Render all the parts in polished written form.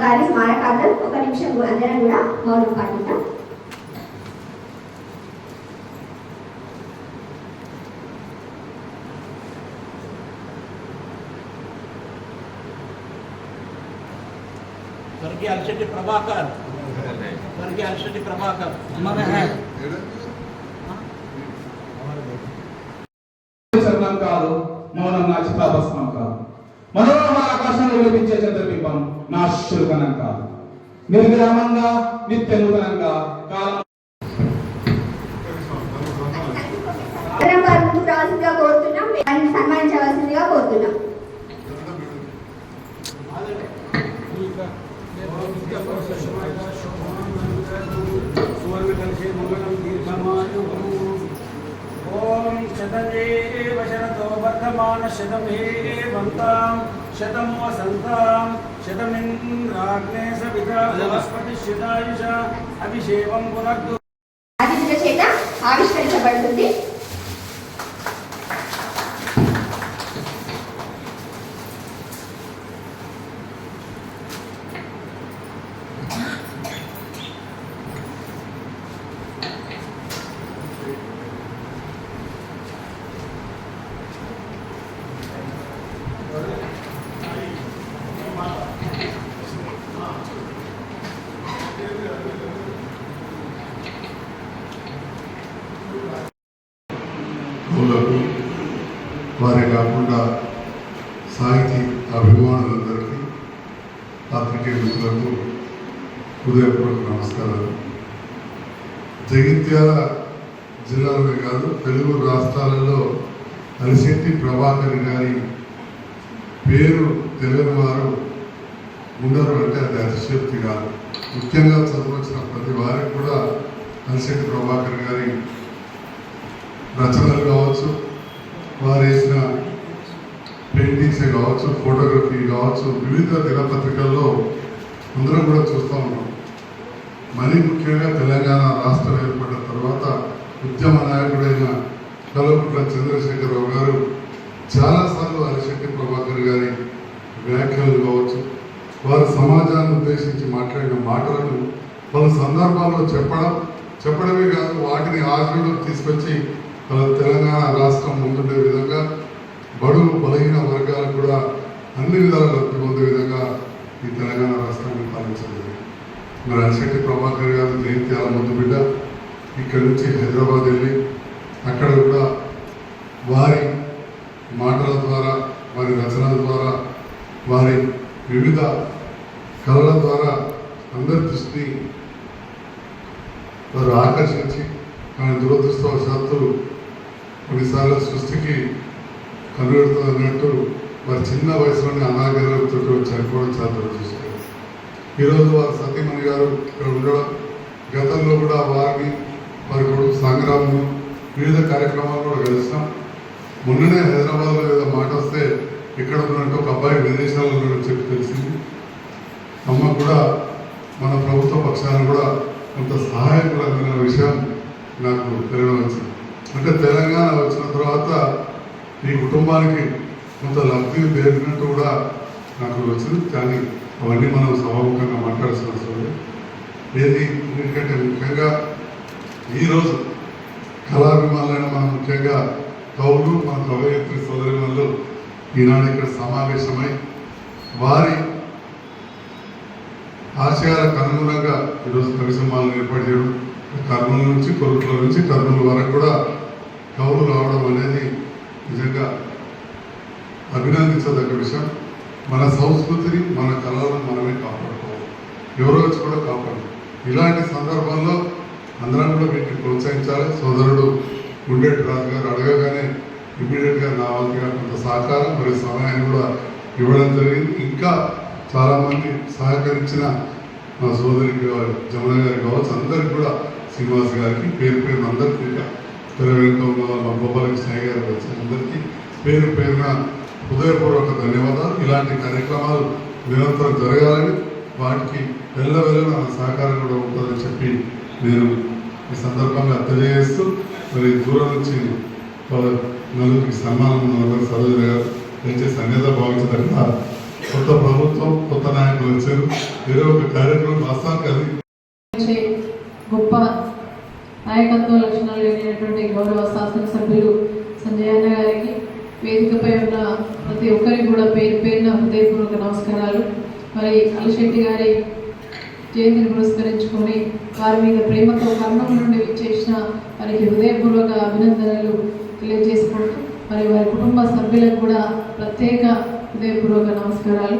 గారి స్మారకార్థం ఒక నిమిషం అందరం కూడా మౌనం పాటిద్దాం. स्वर्गीय अलशेट्टी प्रभाकर, स्वर्गीय अलशेट्टी प्रभाकर చరణం కాదు, మౌనం నా చిత్తాభస్మం కాదు, మనోరమ ఆకాశంలో వినిపించే చంద్రబింబం నా శుల్కనం కాదు. నిర్విరామంగా నిత్య నూతనంగా కాలం కోరుతున్నాం, సన్మానించవలసిందిగా కోరుతున్నాం. ओम शतमेव शरतो वर्धमान शतमेवन्तां शतं वसन्तां शतमिन्द्राग्ने सविता वनस्पति शतायुषा अभिषेकं पुनर्दु అతిథుల చేత ఆవిష్కరించబడుతుంది. వారే కాకుండా సాహితీ అభిమానులందరికీ, పాత్రికేయ మిత్రులకు హృదయపూర్వక నమస్కారాలు. జగిత్యాల జిల్లాలోనే కాదు, తెలుగు రాష్ట్రాలలో అలిశెట్టి ప్రభాకర్ గారి పేరు తెలియని వారు ఉండరు అంటే అది అతిశయోక్తి కాదు. ముఖ్యంగా చదువుకొచ్చిన ప్రతి వారికి కూడా అలిశెట్టి ప్రభాకర్ గారి రచనలు కావచ్చు, వారు వేసిన పెయింటింగ్సే కావచ్చు, ఫోటోగ్రఫీ కావచ్చు, వివిధ దినపత్రికల్లో అందరం కూడా చూస్తూ ఉన్నాం. మరీ ముఖ్యంగా తెలంగాణ రాష్ట్రం ఏర్పడిన తర్వాత ఉద్యమ నాయకుడైన కల్వకుంట్ల చంద్రశేఖరరావు గారు చాలాసార్లు అలిశెట్టి ప్రభాకర్ గారి వ్యాఖ్యలు కావచ్చు, వారు సమాజాన్ని ఉద్దేశించి మాట్లాడిన మాటలను పలు సందర్భాల్లో చెప్పడమే కాదు, వాటిని ఆచరణలోకి తీసుకొచ్చి తెలంగాణ రాష్ట్రం ముందుండే విధంగా బడుగు బలహీన వర్గాలకు కూడా అన్ని విధాలు లబ్ధి పొందే విధంగా ఈ తెలంగాణ రాష్ట్రాన్ని పాలించలేదు. మరి అలిశెట్టి ప్రభాకర్ గారు జయంత్యాల ముందు బిడ్డ ఇక్కడి నుంచి హైదరాబాద్ వెళ్ళి అక్కడ కూడా వారి మాటల ద్వారా, వారి రచనల ద్వారా, వారి వివిధ కళల ద్వారా అందరి దృష్టిని వారు ఆకర్షించి, కానీ దురదృష్టవశాత్తు కొన్నిసార్లు సృష్టికి కనుగొడుతుంది అన్నట్టు వారి చిన్న వయసులోనే అనారోగ్యంతో చనిపోవడం చాలా దురదృష్టం. ఈరోజు వారి సతీమణి గారు ఇక్కడ ఉండడం, గతంలో కూడా వారిని వారి కొడుకు సంగ్రామం వివిధ కార్యక్రమాలు కూడా కలిసినాం. మొన్ననే హైదరాబాద్లో ఏదో మాట వస్తే ఇక్కడ ఉన్నట్టు ఒక అబ్బాయి విదేశాలలో చెప్పి తెలిసింది. అమ్మ కూడా మన ప్రభుత్వ పక్షాలను కూడా కొంత సహాయపడమైన విషయం నాకు తెలియడం వచ్చింది. అంటే తెలంగాణ వచ్చిన తర్వాత ఈ కుటుంబానికి కొంత లబ్ధి జరిగినట్టు కూడా నాకు వచ్చింది. కానీ అవన్నీ మనం సభాముఖంగా మాట్లాడాల్సిన అవసరం లేదు. ఏది ఎందుకంటే ముఖ్యంగా ఈరోజు కళాభిమానులైన మనం ముఖ్యంగా కవులు, మన కవయిత్రి సోదరిమణులు ఈనాడు ఇక్కడ సమావేశమై వారి ఆశయాలకు అనుగుణంగా ఈరోజు కవి సమ్మానాలు ఏర్పాటు చేయడం, కర్నూలు నుంచి కొరుట్ల నుంచి కర్నూలు వరకు కూడా కవులు రావడం అనేది నిజంగా అభినందించదగ్గ విషయం. మన సంస్కృతిని, మన కళలను మనమే కాపాడుకోవాలి, ఎవరో వచ్చి కూడా కాపాడు. ఇలాంటి సందర్భంలో అందరం కూడా వీటిని ప్రోత్సహించాలి. సోదరుడు గుండెటి రాజు గారు అడగగానే ఇమ్మీడియట్గా నా వంతుగా కొంత సహకారం మరియు సమయాన్ని కూడా ఇవ్వడం జరిగింది. ఇంకా చాలామంది సహకరించిన మా సోదరికి జమున గారికి కావచ్చు, అందరికి కూడా శ్రీనివాస్ గారికి పేరు పేరున అందరికీ, తెర వెనుక ఉన్న మా గోపాలకి స్నేహ గారికి వచ్చిన అందరికీ పేరు పేరున హృదయపూర్వక ధన్యవాదాలు. ఇలాంటి కార్యక్రమాలు నిరంతరం జరగాలని, వాటికి వెళ్ళవెళ్ళ నా సహకారం కూడా ఉంటుందని చెప్పి నేను ఈ సందర్భంగా తెలియజేస్తూ, మరి దూరం నుంచి వాళ్ళ నలుగురికి సన్మానం సరోజ గారు దయచేసి అన్యత భావించదగ్గ కొత్త ప్రభుత్వం, కొత్త నాయకులు వచ్చారు. ఏదో ఒక కార్యక్రమం వాస్తవానికి అది గొప్ప నాయకత్వ లక్షణాలు కలిగినటువంటి గౌరవ శాసనసభ్యులు సంజయ్ అన్న గారికి, వేదికపై ఉన్న ప్రతి ఒక్కరికి కూడా పేరు పేరున హృదయపూర్వక నమస్కారాలు. మరి అలిశెట్టి గారి జయంతిని పురస్కరించుకొని వారి మీద ప్రేమతో కర్ణం నుండి విచ్చేసిన వారికి హృదయపూర్వక అభినందనలు తెలియజేసుకుంటూ మరి వారి కుటుంబ సభ్యులకు కూడా ప్రత్యేక హృదయపూర్వక నమస్కారాలు.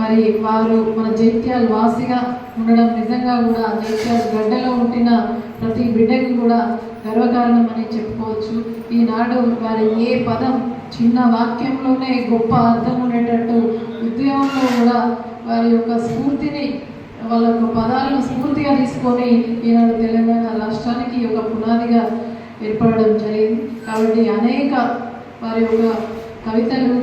మరి వారు మన జైత్యాల వాసిగా ఉండడం నిజంగా కూడా జైత్యాల గడ్డలో ఉంటున్న ప్రతి బిడ్డకు కూడా గర్వకారణం అని చెప్పుకోవచ్చు. ఈనాడు వారి ఏ పదం చిన్న వాక్యంలోనే గొప్ప అర్థం ఉండేటట్టు ఉద్యమంలో కూడా వారి యొక్క స్ఫూర్తిని, వాళ్ళ యొక్క పదాలను స్ఫూర్తిగా తీసుకొని ఈనాడు తెలంగాణ రాష్ట్రానికి ఒక పునాదిగా ఏర్పడడం జరిగింది. కాబట్టి అనేక వారి యొక్క కవితలు,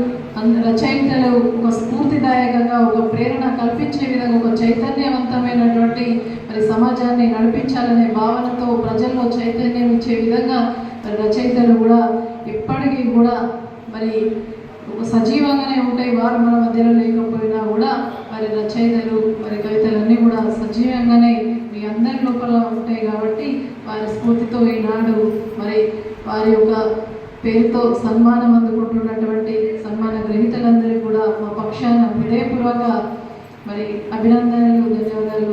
రచయితలు ఒక స్ఫూర్తిదాయకంగా, ఒక ప్రేరణ కల్పించే విధంగా, ఒక చైతన్యవంతమైనటువంటి మరి సమాజాన్ని నడిపించాలనే భావనతో ప్రజల్లో చైతన్యం ఇచ్చే విధంగా మరి రచయితలు కూడా ఎప్పటికీ కూడా మరి ఒక సజీవంగానే ఉంటాయి. వారు మన మధ్యలో లేకపోయినా కూడా మరి రచయితలు మరి కవితలన్నీ కూడా సజీవంగానే మీ అందరి లోపల ఉంటాయి. కాబట్టి వారి స్ఫూర్తితో ఈనాడు మరి వారి యొక్క పేరుతో సన్మానం అందుకుంటున్నటువంటి సన్మాన గ్రహీతలందరికీ కూడా మా పక్షాన హృదయపూర్వక మరి అభినందనలు, ధన్యవాదాలు